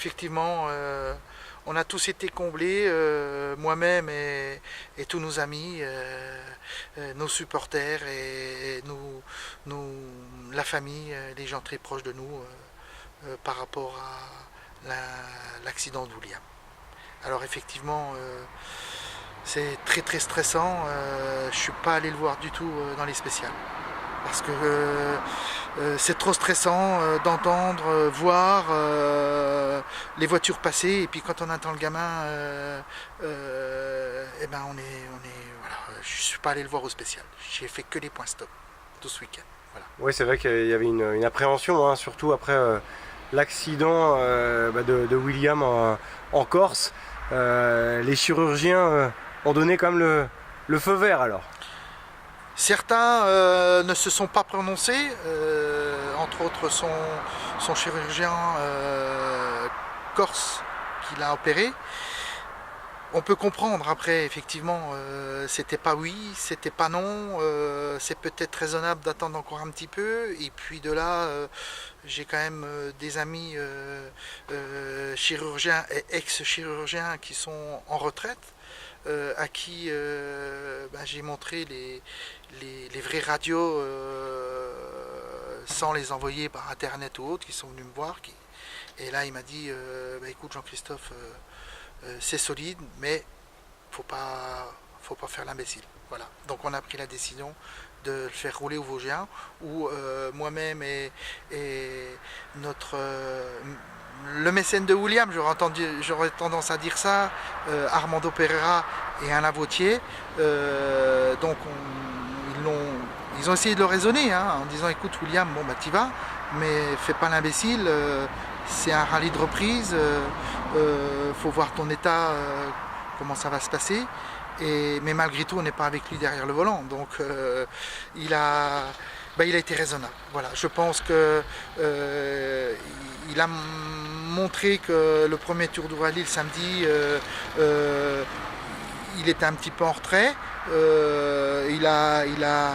effectivement, on a tous été comblés, moi-même et tous nos amis, nos supporters et la famille, les gens très proches de nous par rapport à l'accident de William. Alors effectivement, c'est très très stressant. Je ne suis pas allé le voir du tout dans les spéciales. Parce que c'est trop stressant d'entendre, voir les voitures passer, et puis quand on entend le gamin, eh ben voilà, je ne suis pas allé le voir au spécial. J'ai fait que les points stop tout ce week-end. Voilà. Oui, c'est vrai qu'il y avait une appréhension, hein, surtout après l'accident de William en Corse. Les chirurgiens ont donné quand même le feu vert alors. Certains ne se sont pas prononcés, entre autres son chirurgien corse qui l'a opéré. On peut comprendre après, effectivement, c'était pas oui, c'était pas non, c'est peut-être raisonnable d'attendre encore un petit peu, et puis de là, j'ai quand même des amis chirurgiens et ex-chirurgiens qui sont en retraite, à qui j'ai montré les vraies radios sans les envoyer par internet ou autre, qui sont venus me voir, et là il m'a dit écoute Jean-Christophe, c'est solide, mais faut pas faire l'imbécile. Voilà. Donc on a pris la décision de le faire rouler au Vosgien, où moi-même et le mécène de William, j'aurais tendance à dire ça, Armando Pereira et Alain Vautier, donc ils ont essayé de le raisonner, hein, en disant écoute William, bon bah t'y vas, mais fais pas l'imbécile, c'est un rallye de reprise, faut voir ton état, comment ça va se passer, mais malgré tout on n'est pas avec lui derrière le volant, donc il a été raisonnable. Voilà, je pense que il a montré que le premier tour du rallye le samedi, il était un petit peu en retrait. Il a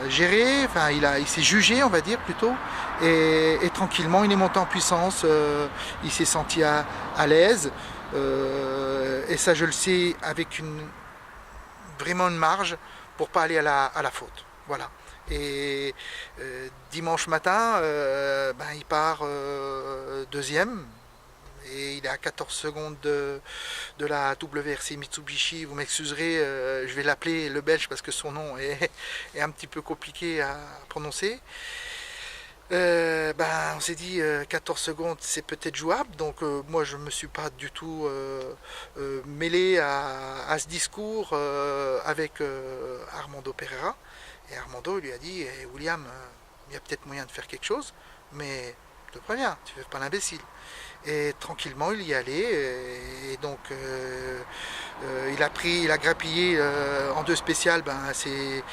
géré, enfin il s'est jugé, on va dire plutôt, et tranquillement il est monté en puissance. Il s'est senti à l'aise, et ça je le sais avec vraiment une marge pour pas aller à la faute. Voilà. Et dimanche matin, il part deuxième. Et il est à 14 secondes de la WRC Mitsubishi. Vous m'excuserez, je vais l'appeler le Belge parce que son nom est un petit peu compliqué à prononcer. On s'est dit 14 secondes c'est peut-être jouable, donc moi je ne me suis pas du tout mêlé à ce discours avec Armando Pereira. Et Armando lui a dit William, il y a peut-être moyen de faire quelque chose, mais je te préviens, tu ne fais pas l'imbécile. Et tranquillement il y allait, et donc il a grappillé en deux spéciales, c'est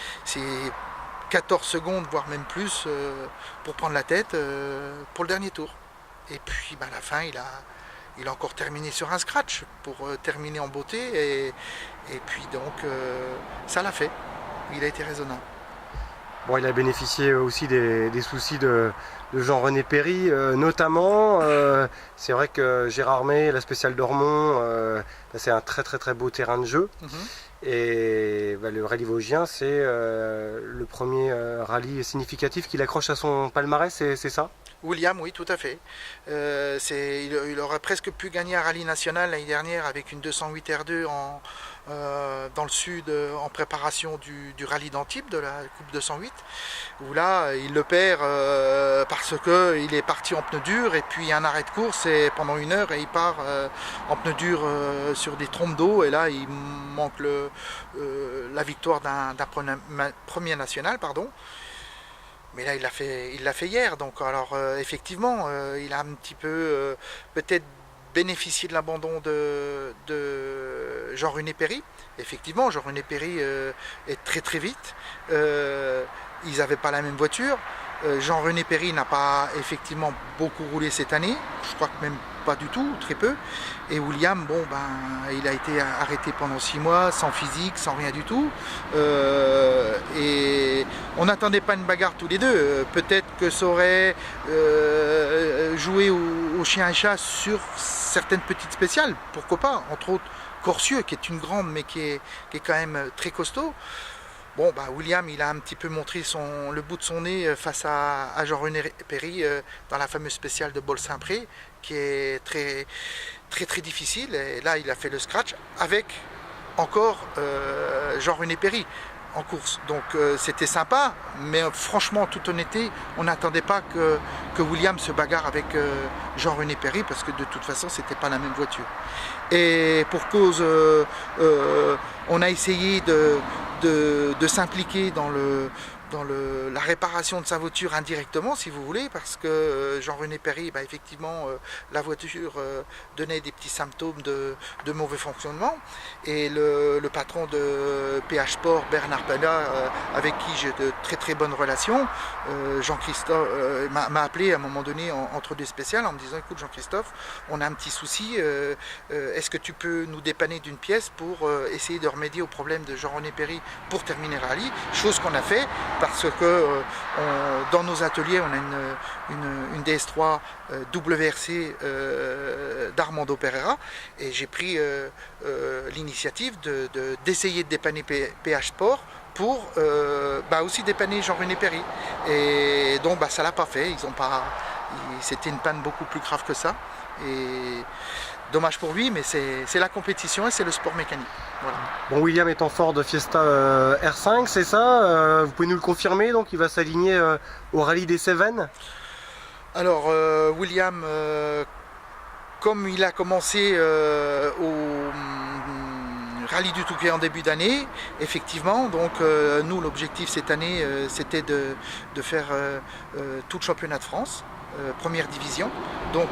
14 secondes voire même plus pour prendre la tête pour le dernier tour. Et puis à la fin il a encore terminé sur un scratch pour terminer en beauté, et puis donc ça l'a fait, il a été raisonnable. Bon, il a bénéficié aussi des soucis de Jean-René Perry, notamment. C'est vrai que Gérard May, la spéciale d'Ormont, c'est un très très très beau terrain de jeu. Et le rallye vosgien, c'est le premier rallye significatif qu'il accroche à son palmarès, c'est ça ? William, oui, tout à fait. Il aurait presque pu gagner un rallye national l'année dernière avec une 208 R2 dans le sud, en préparation du rallye d'Antibes, de la Coupe 208, où là il le perd parce qu'il est parti en pneu dur, et puis il y a un arrêt de course pendant 1 heure, et il part en pneu dur sur des trompes d'eau, et là il manque la victoire d'un premier national, pardon. Mais là il l'a fait hier, donc alors effectivement il a un petit peu peut-être bénéficié de l'abandon de Jean-René Perry. Effectivement, Jean-René Perry est très très vite. Ils n'avaient pas la même voiture. Jean-René Perry n'a pas effectivement beaucoup roulé cette année. Je crois que même pas du tout, très peu. Et William, il a été arrêté pendant 6 mois, sans physique, sans rien du tout. Et on n'attendait pas une bagarre tous les deux. Peut-être que ça aurait joué ou aux chiens et chats sur certaines petites spéciales, pourquoi pas, entre autres Corsieux, qui est une grande, mais qui est quand même très costaud. Bon, bah, William, il a un petit peu montré le bout de son nez face à Jean-René Perry dans la fameuse spéciale de Bol-Saint-Pré, qui est très, très, très difficile. Et là, il a fait le scratch avec encore Jean-René Perry en course. Donc c'était sympa, mais franchement, en toute honnêteté, on n'attendait pas que William se bagarre avec Jean-René Perry, parce que de toute façon, c'était pas la même voiture. Et pour cause, on a essayé de s'impliquer dans la réparation de sa voiture indirectement, si vous voulez, parce que Jean-René Perry, bah, effectivement, la voiture donnait des petits symptômes de mauvais fonctionnement. Et le patron de PH Sport, Bernard Bella, avec qui j'ai de très très bonnes relations, Jean-Christophe m'a appelé à un moment donné entre deux spéciales en me disant: écoute Jean-Christophe, on a un petit souci, est-ce que tu peux nous dépanner d'une pièce pour essayer de remédier au problème de Jean-René Perry pour terminer le rallye, chose qu'on a fait, parce que dans nos ateliers, on a une DS3 WRC d'Armando Pereira, et j'ai pris l'initiative d'essayer de dépanner PH Sport pour aussi dépanner Jean-René Perry. Et donc ça l'a pas fait, c'était une panne beaucoup plus grave que ça. Et dommage pour lui, mais c'est la compétition et c'est le sport mécanique. Voilà. Bon, William est en Ford Fiesta R5, c'est ça? Vous pouvez nous le confirmer, donc il va s'aligner au rallye des Cévennes? Alors William, comme il a commencé au rallye du Touquet en début d'année, effectivement, donc nous l'objectif cette année c'était de faire tout le championnat de France, première division. Donc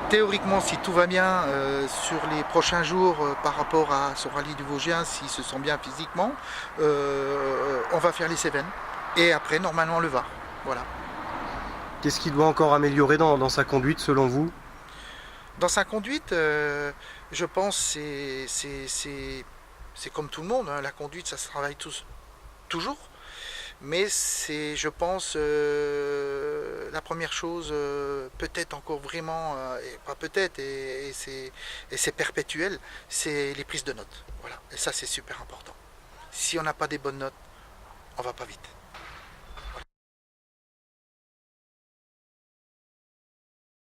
théoriquement, si tout va bien sur les prochains jours par rapport à ce rallye du Vosgien, s'il se sent bien physiquement, on va faire les Cévennes. Et après, normalement, le Var. Voilà. Qu'est-ce qu'il doit encore améliorer dans sa conduite, selon vous? Dans sa conduite, je pense que c'est comme tout le monde, hein. La conduite, ça se travaille toujours. Mais c'est, je pense, la première chose, peut-être encore vraiment, et pas peut-être, et c'est perpétuel, c'est les prises de notes. Voilà. Et ça, c'est super important. Si on n'a pas des bonnes notes, on va pas vite.